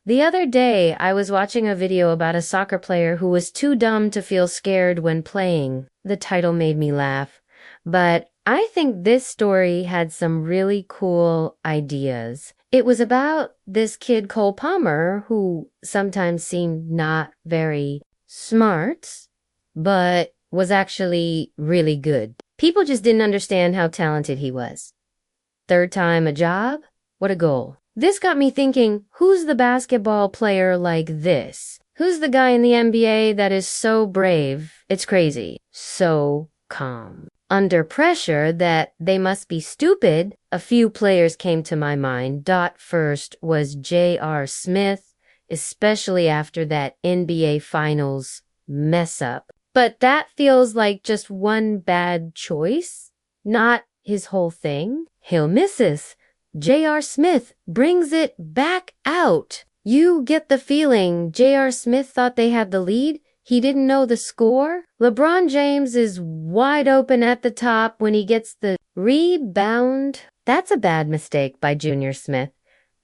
The other day, I was watching a video about a soccer player who was too dumb to feel scared when playing. The title made me laugh, but I think this story had some really cool ideas. It was about this kid Cole Palmer who sometimes seemed not very smart, but was actually really good. People just didn't understand how talented he was. Third time a job? What a goal. This got me thinking, who's the basketball player like this? Who's the guy in the NBA that is so brave, it's crazy, so calm? Under pressure that they must be stupid, a few players came to my mind. First was J.R. Smith, especially after that NBA Finals mess up. But that feels like just one bad choice, not his whole thing. He'll miss us. J.R. Smith brings it back out. You get the feeling J.R. Smith thought they had the lead. He didn't know the score. LeBron James is wide open at the top when he gets the rebound. That's a bad mistake by Junior Smith.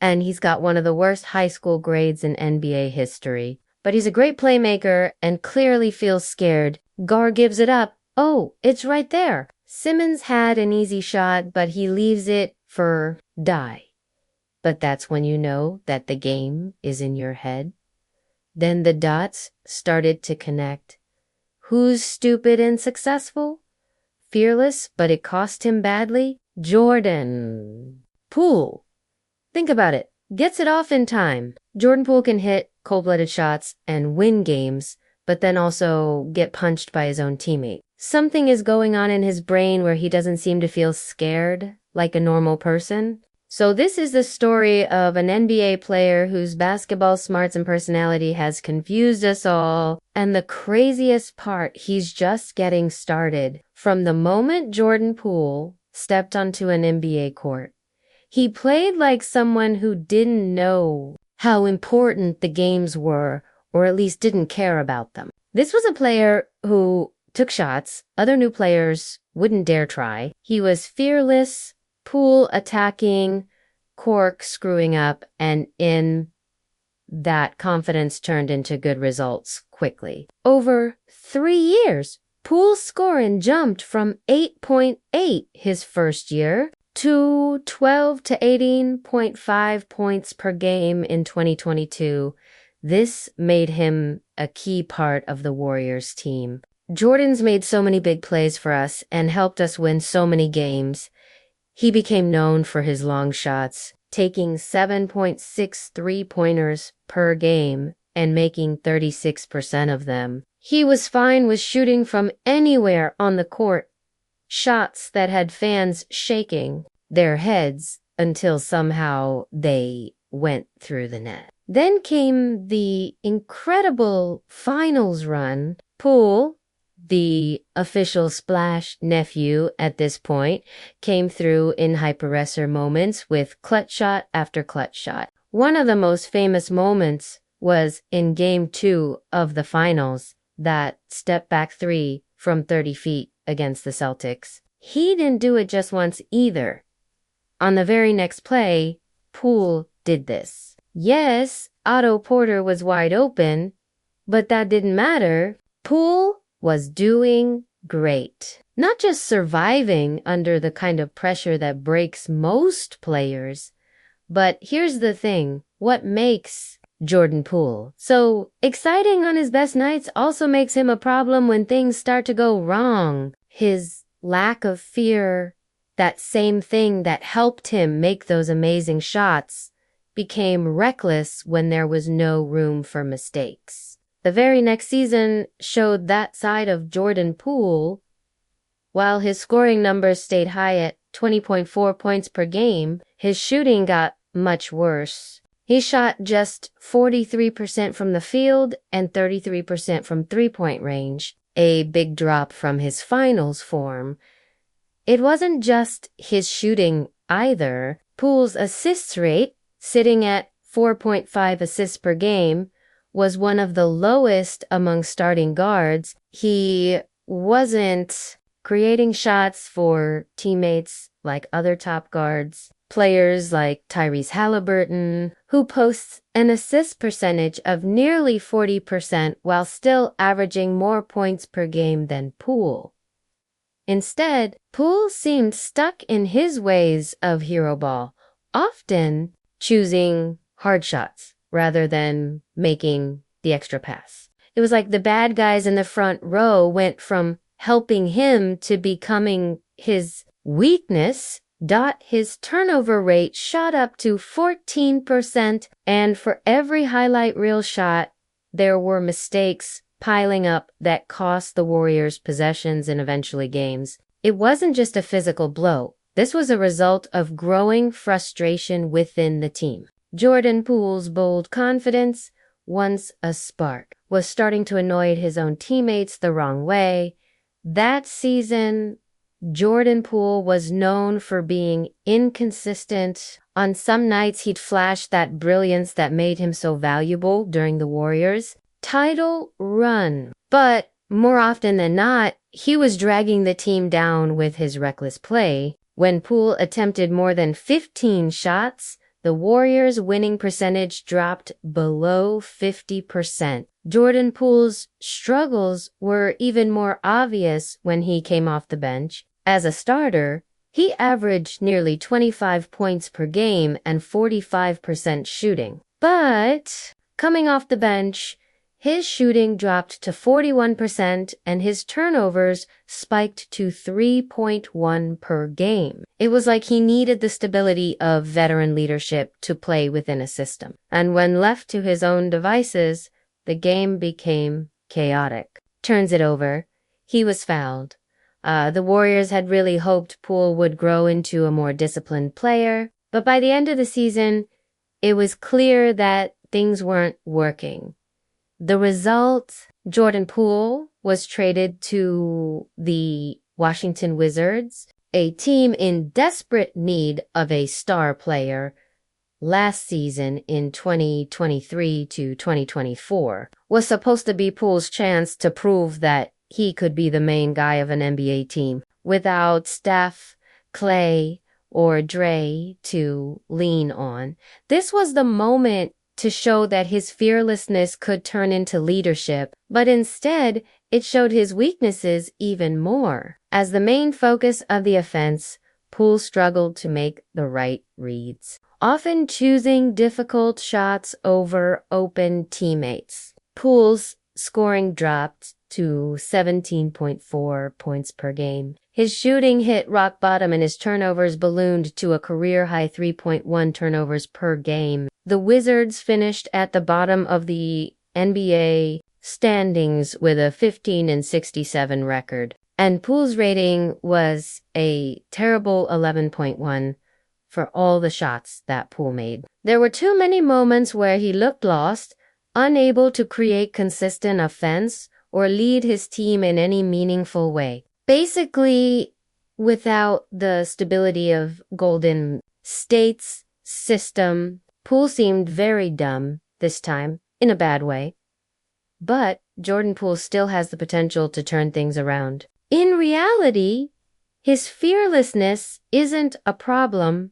And he's got one of the worst high school grades in NBA history. But he's a great playmaker and clearly feels scared. Gar gives it up. Oh, it's right there. Simmons had an easy shot, but he leaves it for die. But that's when you know that the game is in your head. Then the dots started to connect. Who's stupid and successful? Fearless, but it cost him badly? Jordan Poole. Think about it. Gets it off in time. Jordan Poole can hit cold-blooded shots and win games, but then also get punched by his own teammate. Something is going on in his brain where he doesn't seem to feel scared like a normal person. So this is the story of an NBA player whose basketball smarts and personality has confused us all. And the craziest part, he's just getting started. From the moment Jordan Poole stepped onto an NBA court, he played like someone who didn't know how important the games were, or at least didn't care about them. This was a player who took shots other new players wouldn't dare try. He was fearless, Poole attacking, Cork screwing up, and in that confidence turned into good results quickly. Over 3 years, Poole's scoring jumped from 8.8 his first year to 12 to 18.5 points per game in 2022. This made him a key part of the Warriors team. Jordan's made so many big plays for us and helped us win so many games. He became known for his long shots, taking 7.6 three-pointers per game and making 36% of them. He was fine with shooting from anywhere on the court, shots that had fans shaking their heads until somehow they went through the net. Then came the incredible finals run. Poole, the official Splash nephew at this point, came through in hyper-resser moments with clutch shot after clutch shot. One of the most famous moments was in Game 2 of the finals, that step-back three from 30 feet against the Celtics. He didn't do it just once either. On the very next play, Poole did this. Yes, Otto Porter was wide open, but that didn't matter. Poole was doing great. Not just surviving under the kind of pressure that breaks most players, but here's the thing, what makes Jordan Poole so exciting on his best nights also makes him a problem when things start to go wrong. His lack of fear, that same thing that helped him make those amazing shots, became reckless when there was no room for mistakes. The very next season showed that side of Jordan Poole. While his scoring numbers stayed high at 20.4 points per game, his shooting got much worse. He shot just 43% from the field and 33% from three-point range, a big drop from his finals form. It wasn't just his shooting either. Poole's assists rate, sitting at 4.5 assists per game, was one of the lowest among starting guards. He wasn't creating shots for teammates like other top guards. Players like Tyrese Halliburton, who posts an assist percentage of nearly 40% while still averaging more points per game than Poole. Instead, Poole seemed stuck in his ways of hero ball, often choosing hard shots rather than making the extra pass. It was like the bad guys in the front row went from helping him to becoming his weakness. His turnover rate shot up to 14%, and for every highlight reel shot, there were mistakes piling up that cost the Warriors possessions and eventually games. It wasn't just a physical blow. This was a result of growing frustration within the team. Jordan Poole's bold confidence, once a spark, was starting to annoy his own teammates the wrong way. That season, Jordan Poole was known for being inconsistent. On some nights, he'd flash that brilliance that made him so valuable during the Warriors' title run. But more often than not, he was dragging the team down with his reckless play. When Poole attempted more than 15 shots, the Warriors' winning percentage dropped below 50%. Jordan Poole's struggles were even more obvious when he came off the bench. As a starter, he averaged nearly 25 points per game and 45% shooting. But coming off the bench, his shooting dropped to 41% and his turnovers spiked to 3.1 per game. It was like he needed the stability of veteran leadership to play within a system. And when left to his own devices, the game became chaotic. Turns it over. He was fouled. The Warriors had really hoped Poole would grow into a more disciplined player, but by the end of the season, it was clear that things weren't working. The result, Jordan Poole was traded to the Washington Wizards, a team in desperate need of a star player. Last season, in 2023 to 2024, was supposed to be Poole's chance to prove that he could be the main guy of an NBA team without Steph, Clay, or Dre to lean on. This was the moment to show that his fearlessness could turn into leadership, but instead, it showed his weaknesses even more. As the main focus of the offense, Poole struggled to make the right reads, often choosing difficult shots over open teammates. Poole's scoring dropped to 17.4 points per game. His shooting hit rock bottom and his turnovers ballooned to a career-high 3.1 turnovers per game. The Wizards finished at the bottom of the NBA standings with a 15-67 record, and Poole's rating was a terrible 11.1 for all the shots that Poole made. There were too many moments where he looked lost, unable to create consistent offense or lead his team in any meaningful way. Basically, without the stability of Golden State's system, Poole seemed very dumb this time, in a bad way. But Jordan Poole still has the potential to turn things around. In reality, his fearlessness isn't a problem,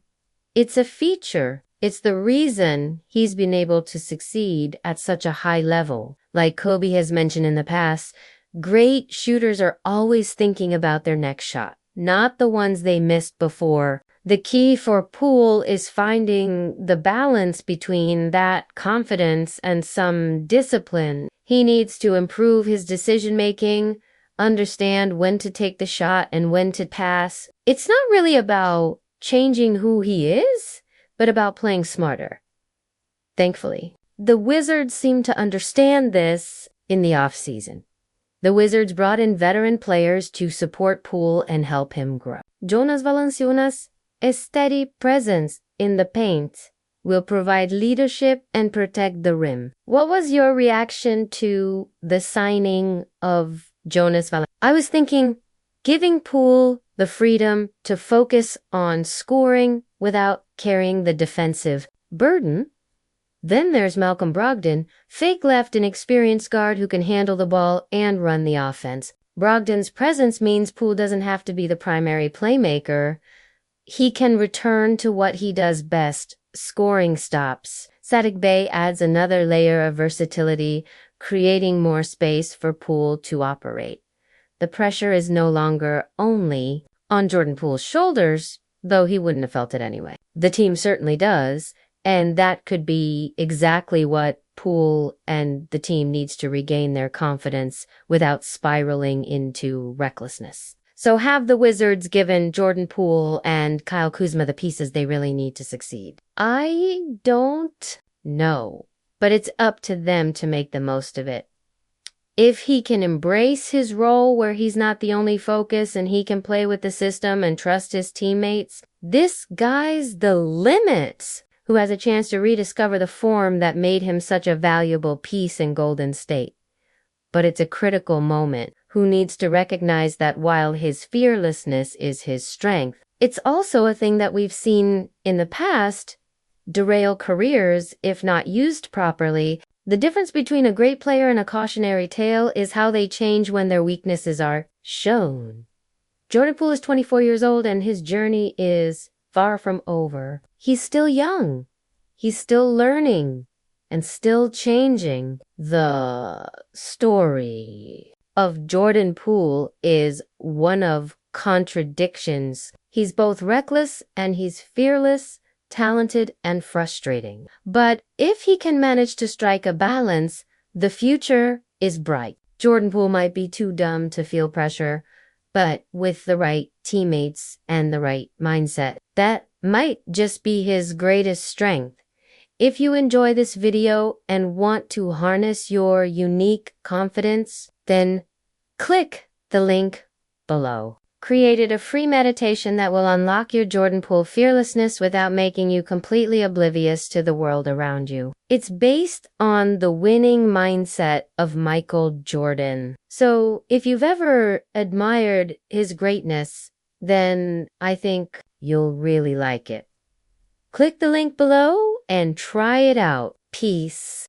it's a feature. It's the reason he's been able to succeed at such a high level. Like Kobe has mentioned in the past, great shooters are always thinking about their next shot, not the ones they missed before. The key for Poole is finding the balance between that confidence and some discipline. He needs to improve his decision-making, understand when to take the shot and when to pass. It's not really about changing who he is, but about playing smarter. Thankfully, the Wizards seem to understand this in the offseason. The Wizards brought in veteran players to support Poole and help him grow. Jonas Valanciunas, a steady presence in the paint, will provide leadership and protect the rim. What was your reaction to the signing of Jonas Valanciunas? I was thinking, giving Poole the freedom to focus on scoring without carrying the defensive burden. Then there's Malcolm Brogdon, fake left and experienced guard who can handle the ball and run the offense. Brogdon's presence means Poole doesn't have to be the primary playmaker, he can return to what he does best, scoring stops. Saddiq Bey adds another layer of versatility, creating more space for Poole to operate. The pressure is no longer only on Jordan Poole's shoulders, though he wouldn't have felt it anyway. The team certainly does, and that could be exactly what Poole and the team needs to regain their confidence without spiraling into recklessness. So have the Wizards given Jordan Poole and Kyle Kuzma the pieces they really need to succeed? I don't know, but it's up to them to make the most of it. If he can embrace his role where he's not the only focus and he can play with the system and trust his teammates, this guy's the limit, who has a chance to rediscover the form that made him such a valuable piece in Golden State. But it's a critical moment. Who needs to recognize that while his fearlessness is his strength, it's also a thing that we've seen in the past derail careers if not used properly. The difference between a great player and a cautionary tale is how they change when their weaknesses are shown. Jordan Poole is 24 years old and his journey is far from over. He's still young. He's still learning and still changing. The story of Jordan Poole is one of contradictions. He's both reckless and he's fearless, talented and frustrating. But if he can manage to strike a balance, the future is bright. Jordan Poole might be too dumb to feel pressure, but with the right teammates and the right mindset, that might just be his greatest strength. If you enjoy this video and want to harness your unique confidence, then click the link below. Created a free meditation that will unlock your Jordan Poole fearlessness without making you completely oblivious to the world around you. It's based on the winning mindset of Michael Jordan. So if you've ever admired his greatness, then I think you'll really like it. Click the link below and try it out. Peace.